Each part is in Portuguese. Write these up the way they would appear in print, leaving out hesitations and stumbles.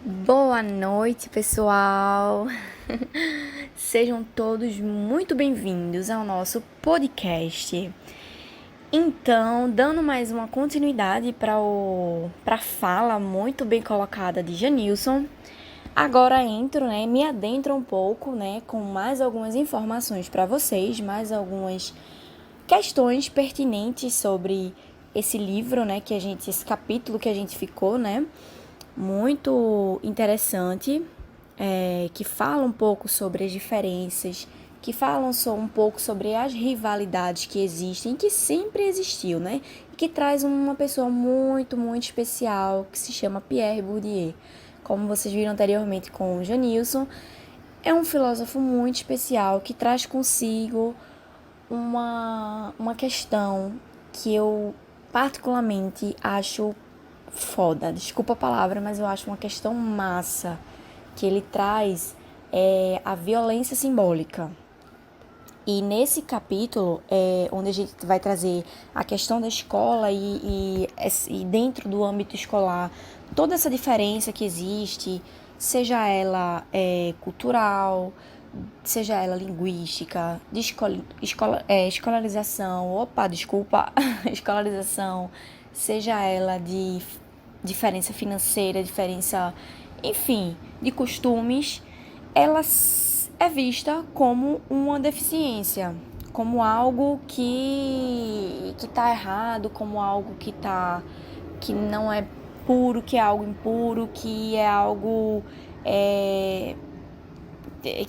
Boa noite, pessoal! Sejam todos muito bem-vindos ao nosso podcast. Então, dando mais uma continuidade para a fala muito bem colocada de Janilson, agora me adentro um pouco, com mais algumas informações para vocês, mais algumas questões pertinentes sobre esse livro, esse capítulo que a gente ficou, muito interessante, que fala um pouco sobre as diferenças, que falam só um pouco sobre as rivalidades que existem, que sempre existiu, E que traz uma pessoa muito, muito especial, que se chama Pierre Bourdieu. Como vocês viram anteriormente com o Janilson, é um filósofo muito especial, que traz consigo uma questão que eu particularmente acho foda, desculpa a palavra, mas eu acho uma questão massa que ele traz a violência simbólica. E nesse capítulo, onde a gente vai trazer a questão da escola e dentro do âmbito escolar, toda essa diferença que existe, seja ela cultural, seja ela linguística, de escolarização, escolarização, seja ela de diferença financeira, diferença, enfim, de costumes, ela é vista como uma deficiência, como algo que tá errado, como algo que não é puro, que é algo impuro, que é algo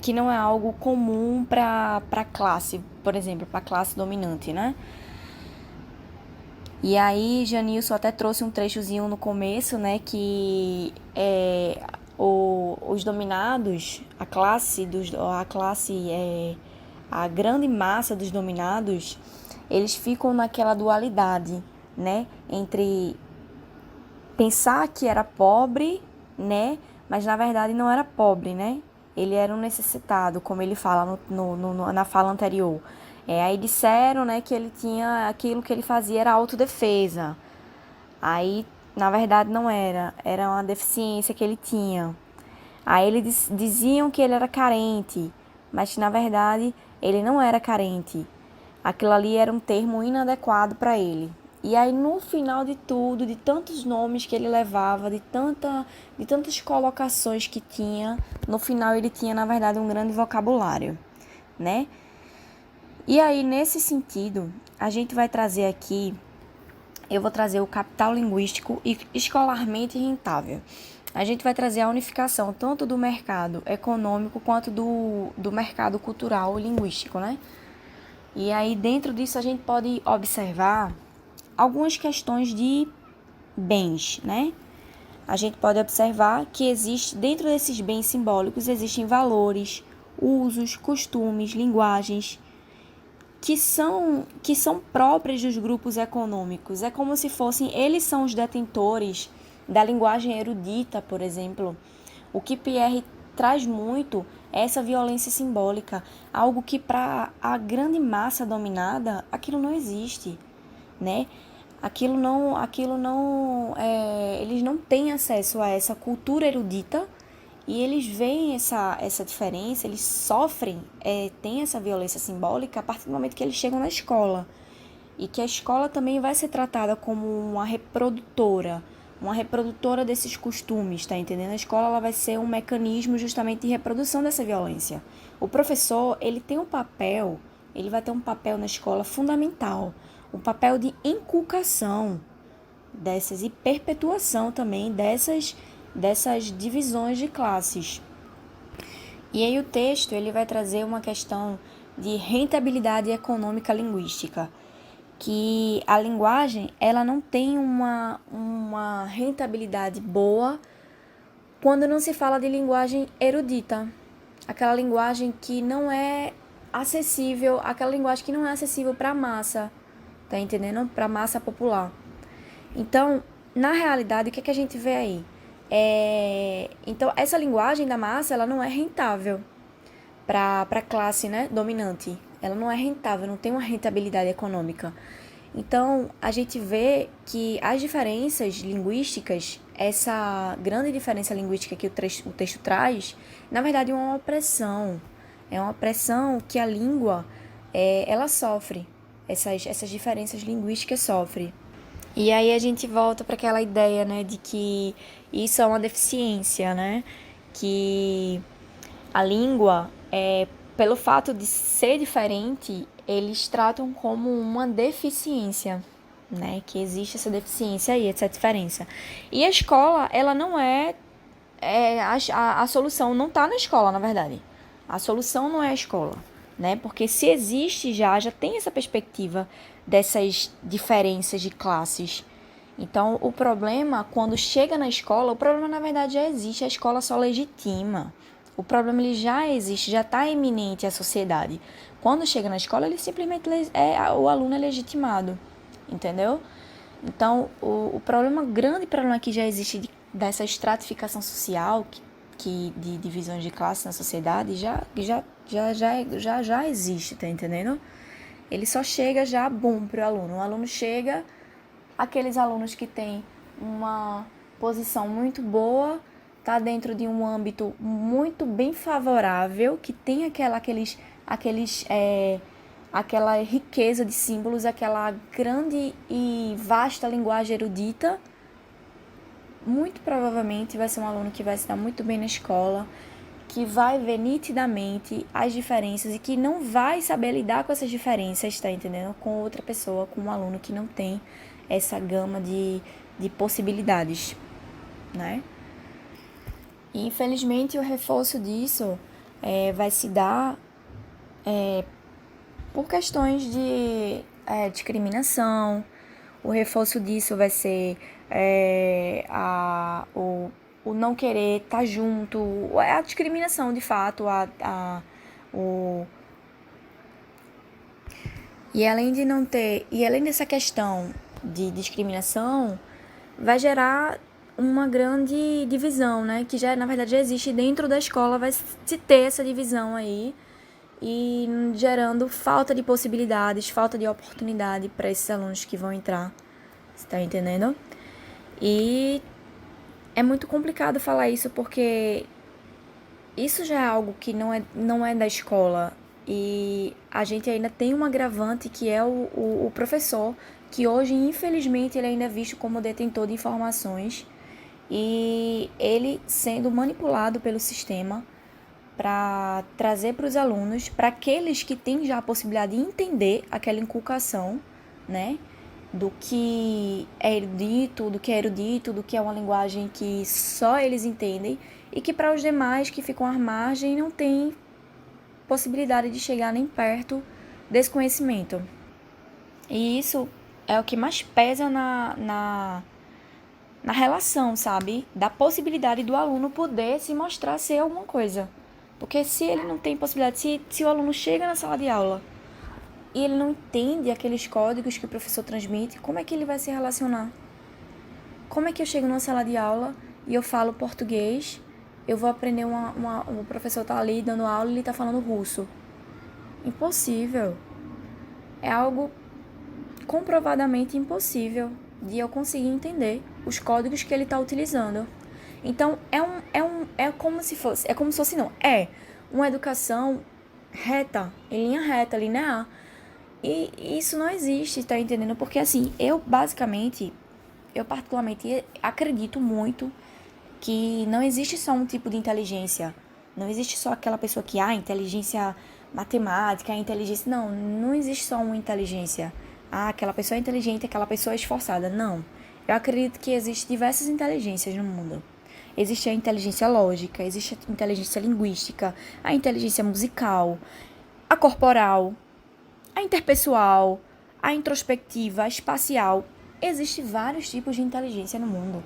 que não é algo comum para classe, por exemplo, para classe dominante, E aí, Janilson até trouxe um trechozinho no começo, que os dominados, a grande massa dos dominados, eles ficam naquela dualidade, entre pensar que era pobre, mas na verdade não era pobre, Ele era um necessitado, como ele fala na fala anterior. Aí disseram, que ele tinha aquilo que ele fazia era autodefesa. Aí, na verdade, não era. Era uma deficiência que ele tinha. Aí eles diziam que ele era carente, mas na verdade ele não era carente. Aquilo ali era um termo inadequado para ele. E aí no final de tudo, de tantos nomes que ele levava, de tantas colocações que tinha, no final ele tinha na verdade um grande vocabulário, E aí nesse sentido, a gente vai trazer aqui, eu vou trazer o capital linguístico e escolarmente rentável. A gente vai trazer a unificação tanto do mercado econômico quanto do mercado cultural e linguístico, E aí, dentro disso, a gente pode observar algumas questões de bens, A gente pode observar que existe, dentro desses bens simbólicos, existem valores, usos, costumes, linguagens que são próprias dos grupos econômicos. É como se fossem, eles são os detentores da linguagem erudita, por exemplo. O que Pierre traz muito é essa violência simbólica, algo que para a grande massa dominada, aquilo não existe, eles não têm acesso a essa cultura erudita e eles veem essa diferença, eles sofrem, têm essa violência simbólica a partir do momento que eles chegam na escola. E que a escola também vai ser tratada como uma reprodutora desses costumes, tá entendendo? A escola ela vai ser um mecanismo justamente de reprodução dessa violência. O professor, ele vai ter um papel na escola fundamental, um papel de inculcação dessas e perpetuação também dessas divisões de classes. E aí o texto ele vai trazer uma questão de rentabilidade econômica linguística, que a linguagem ela não tem uma rentabilidade boa quando não se fala de linguagem erudita, aquela linguagem que não é acessível, aquela linguagem que não é acessível para a massa, tá entendendo? Para a massa popular. Então, na realidade, o que a gente vê aí? Então, essa linguagem da massa, ela não é rentável para a classe, dominante. Ela não é rentável, não tem uma rentabilidade econômica. Então, a gente vê que as diferenças linguísticas, essa grande diferença linguística que o texto traz, na verdade, é uma opressão. É uma opressão que a língua, ela sofre. Essas diferenças linguísticas sofrem. E aí a gente volta para aquela ideia, né, de que isso é uma deficiência, né? Que a língua, pelo fato de ser diferente, eles tratam como uma deficiência, né? Que existe essa deficiência aí, essa diferença. E a escola, ela não a solução não está na escola, na verdade. A solução não é a escola, né? Porque se existe já tem essa perspectiva dessas diferenças de classes. Então, o problema, quando chega na escola, o problema na verdade já existe, a escola só legitima. O problema ele já existe, já está iminente à sociedade. Quando chega na escola, ele simplesmente o aluno é legitimado, entendeu? Então, o problema, grande problema que já existe dessa estratificação social, de divisões de classe na sociedade, já existe, tá entendendo? Ele só chega já, bom, pro aluno. O aluno chega, aqueles alunos que têm uma posição muito boa, tá dentro de um âmbito muito bem favorável, que tem aquela riqueza de símbolos, aquela grande e vasta linguagem erudita, muito provavelmente vai ser um aluno que vai se dar muito bem na escola, que vai ver nitidamente as diferenças e que não vai saber lidar com essas diferenças, tá entendendo? Com outra pessoa, com um aluno que não tem essa gama de possibilidades, né? E, infelizmente, o reforço disso vai se dar por questões de discriminação. O reforço disso vai ser o não querer estar junto, a discriminação, de fato, e além de não ter, e além dessa questão de discriminação, vai gerar uma grande divisão, né? Que já, na verdade, já existe dentro da escola, vai se ter essa divisão aí, e gerando falta de possibilidades, falta de oportunidade para esses alunos que vão entrar. Você tá entendendo? E é muito complicado falar isso porque isso já é algo que não é da escola. E a gente ainda tem um agravante que é o professor, que hoje, infelizmente, ele ainda é visto como detentor de informações e ele sendo manipulado pelo sistema para trazer para os alunos, para aqueles que têm já a possibilidade de entender aquela inculcação, né? Do que é erudito, do que é uma linguagem que só eles entendem e que para os demais que ficam à margem não tem possibilidade de chegar nem perto desse conhecimento. E isso é o que mais pesa na relação, sabe? Da possibilidade do aluno poder se mostrar ser alguma coisa. Porque se ele não tem possibilidade, se o aluno chega na sala de aula e ele não entende aqueles códigos que o professor transmite, como é que ele vai se relacionar? Como é que eu chego numa sala de aula e eu falo português, eu vou aprender o professor tá ali dando aula e ele tá falando russo? Impossível. É algo comprovadamente impossível de eu conseguir entender os códigos que ele tá utilizando. Então, é como se fosse não, é uma educação reta, em linha reta, linear. E isso não existe, tá entendendo? Porque assim, eu particularmente acredito muito que não existe só um tipo de inteligência. Não existe só aquela pessoa que, inteligência matemática, inteligência... Não existe só uma inteligência. Aquela pessoa é inteligente, aquela pessoa é esforçada. Não. Eu acredito que existem diversas inteligências no mundo. Existe a inteligência lógica, existe a inteligência linguística, a inteligência musical, a corporal, a interpessoal, a introspectiva, a espacial. Existem vários tipos de inteligência no mundo.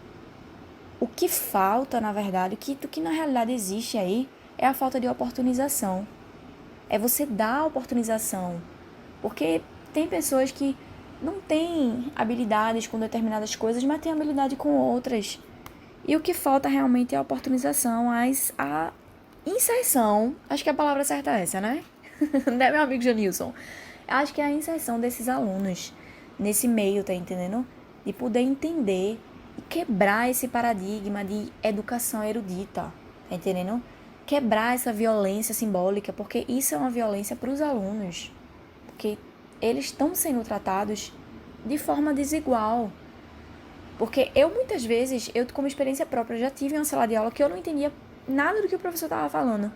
O que falta, na verdade, o que na realidade existe aí, é a falta de oportunização. É você dar a oportunização. Porque tem pessoas que não têm habilidades com determinadas coisas, mas têm habilidade com outras. E o que falta realmente é a oportunização, a inserção. Acho que a palavra certa é essa, né? Né, meu amigo Janilson? Acho que é a inserção desses alunos nesse meio, tá entendendo? De poder entender e quebrar esse paradigma de educação erudita, tá entendendo? Quebrar essa violência simbólica, porque isso é uma violência para os alunos, porque eles estão sendo tratados de forma desigual. Porque eu, muitas vezes, eu como experiência própria, já tive uma sala de aula que eu não entendia nada do que o professor estava falando.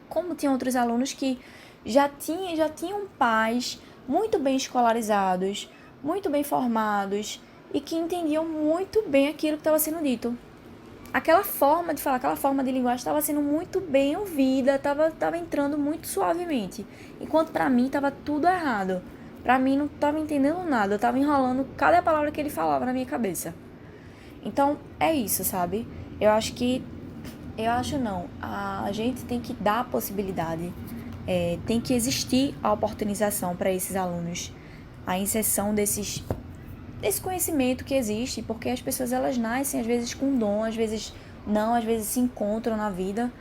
Como tinha outros alunos que já tinham pais muito bem escolarizados, muito bem formados e que entendiam muito bem aquilo que estava sendo dito. Aquela forma de falar, aquela forma de linguagem estava sendo muito bem ouvida, estava entrando muito suavemente. Enquanto para mim estava tudo errado. Para mim não estava entendendo nada, eu estava enrolando cada palavra que ele falava na minha cabeça. Então é isso, sabe? Eu acho que. Eu acho não. A gente tem que dar a possibilidade. Tem que existir a oportunização para esses alunos. A inserção desse conhecimento que existe, porque as pessoas elas nascem às vezes com dom, às vezes não, às vezes se encontram na vida.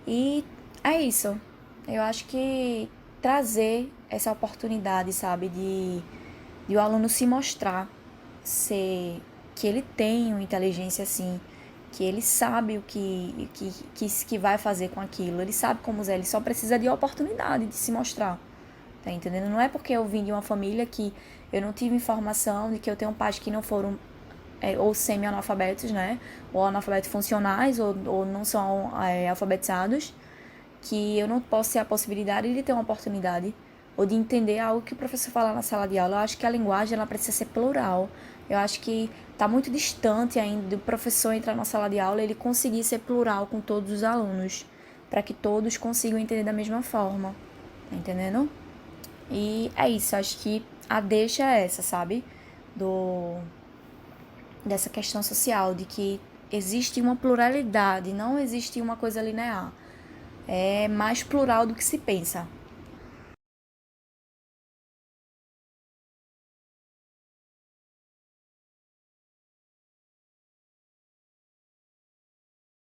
E é isso. Eu acho que trazer essa oportunidade, sabe, de o aluno se mostrar ser que ele tem uma inteligência assim, que ele sabe o que vai fazer com aquilo, ele sabe como usar, ele só precisa de oportunidade de se mostrar. Tá entendendo? Não é porque eu vim de uma família que eu não tive informação, de que eu tenho pais que não foram ou semi-analfabetos, né? Ou analfabetos funcionais, ou não são alfabetizados, que eu não posso ter a possibilidade de ter uma oportunidade ou de entender algo que o professor fala na sala de aula. Eu acho que a linguagem ela precisa ser plural. Eu acho que está muito distante ainda do professor entrar na sala de aula e ele conseguir ser plural com todos os alunos, para que todos consigam entender da mesma forma. Tá entendendo? E é isso, acho que a deixa é essa, sabe? Dessa questão social, de que existe uma pluralidade, não existe uma coisa linear. É mais plural do que se pensa.